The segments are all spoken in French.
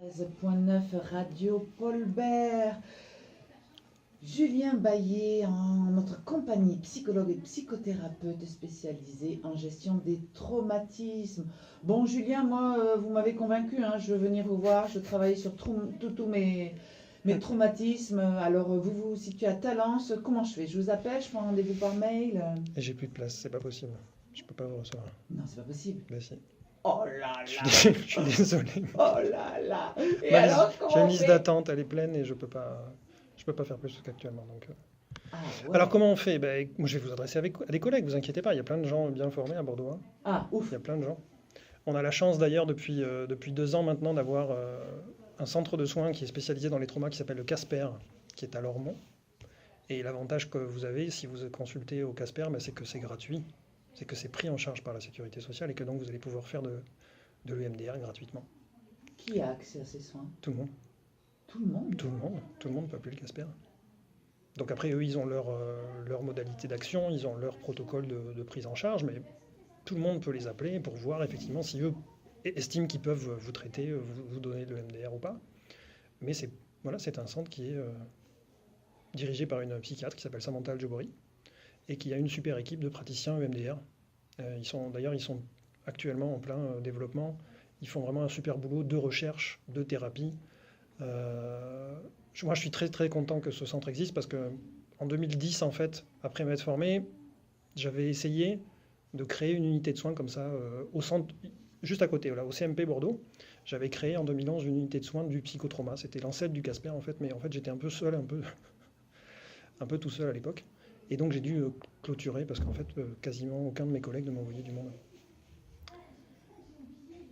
13.9 Radio Paul Bert. Julien Baillet, en notre compagnie, psychologue et psychothérapeute spécialisé en gestion des traumatismes. Bon, Julien, moi, vous m'avez convaincu, hein, je veux venir vous voir, je travaille sur tous mes traumatismes. Alors, vous vous situez à Talence, comment je fais? Je vous appelle, je prends rendez-vous par mail? Et j'ai plus de place, c'est pas possible. Je peux pas vous recevoir. Non, c'est pas possible. Bah si. Oh là là. Je suis désolé. Oh là là. Et Ma alors, liste- J'ai comment une on liste fait? d'attente, elle est pleine et je peux pas faire plus qu'actuellement. Donc. Ah ouais. Alors comment on fait? Moi, je vais vous adresser à des collègues, vous inquiétez pas, il y a plein de gens bien formés à Bordeaux, hein. Ah, Il ouf. y a plein de gens. On a la chance d'ailleurs depuis 2 ans maintenant d'avoir un centre de soins qui est spécialisé dans les traumas qui s'appelle le Casper, qui est à Lormont. Et l'avantage que vous avez si vous consultez au Casper, c'est que c'est gratuit, c'est que c'est pris en charge par la sécurité sociale et que donc vous allez pouvoir faire de l'EMDR gratuitement. Qui a accès à ces soins? Tout le monde. Tout le monde? Tout le monde peut appeler le Casper. Donc après, eux, ils ont leur modalité d'action, ils ont leur protocole de prise en charge, mais tout le monde peut les appeler pour voir effectivement si eux estiment qu'ils peuvent vous traiter, vous donner de l'EMDR ou pas. Mais c'est un centre qui est dirigé par une psychiatre qui s'appelle Samantha Aljobori et qui a une super équipe de praticiens EMDR. Ils sont actuellement en plein développement. Ils font vraiment un super boulot de recherche, de thérapie. Moi, je suis très très content que ce centre existe parce que en 2010, en fait, après m'être formé, j'avais essayé de créer une unité de soins comme ça au centre, juste à côté, au CMP Bordeaux. J'avais créé en 2011 une unité de soins du psychotrauma. C'était l'ancêtre du Casper en fait, mais en fait j'étais un peu seul, un peu tout seul à l'époque. Et donc j'ai dû clôturer parce qu'en fait quasiment aucun de mes collègues ne m'envoyait du monde.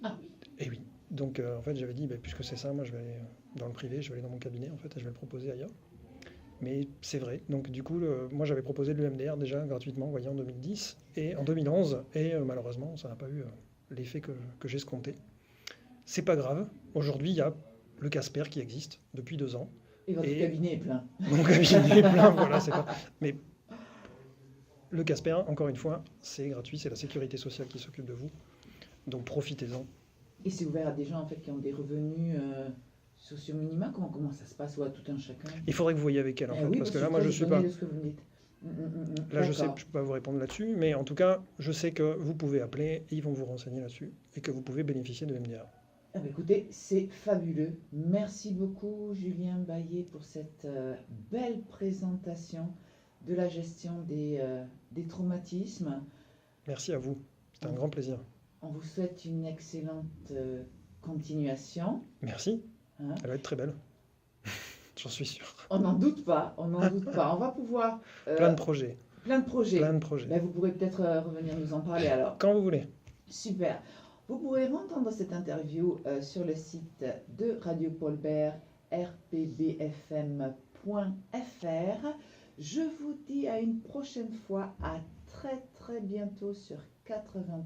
Ah. Et oui. Donc en fait j'avais dit puisque c'est ça, moi je vais aller dans le privé, je vais aller dans mon cabinet en fait et je vais le proposer ailleurs. Mais c'est vrai. Donc du coup, moi j'avais proposé de l'EMDR déjà gratuitement, voyez, en 2010 et en 2011, et malheureusement ça n'a pas eu l'effet que j'escomptais. C'est pas grave. Aujourd'hui, il y a le Casper qui existe depuis 2 ans. Et votre cabinet est plein. Mon cabinet est plein, voilà, c'est pas. Mais le Casper, encore une fois, c'est gratuit, c'est la sécurité sociale qui s'occupe de vous. Donc profitez-en. Et c'est ouvert à des gens en fait qui ont des revenus sociaux minima. Comment ça se passe, ou à tout un chacun? Il faudrait que vous voyiez avec elle en fait, Oui, parce que là, moi, je suis pas. De ce que vous me dites. Là, je sais, je peux pas vous répondre là-dessus, mais en tout cas, je sais que vous pouvez appeler et ils vont vous renseigner là-dessus et que vous pouvez bénéficier de MDR. Ah bah écoutez, c'est fabuleux. Merci beaucoup, Julien Baillet, pour cette belle présentation de la gestion des traumatismes. Merci à vous, c'était un grand plaisir. On vous souhaite une excellente continuation. Merci, Hein? Elle va être très belle, j'en suis sûr. On n'en doute pas, on n'en doute pas. On va pouvoir... Plein de projets. Plein de projets. Plein de projets. Ben, vous pourrez peut-être revenir nous en parler alors. Quand vous voulez. Super. Vous pourrez entendre cette interview sur le site de Radio Paul Bert, rpbfm.fr. Je vous dis à une prochaine fois, à très très bientôt sur 93.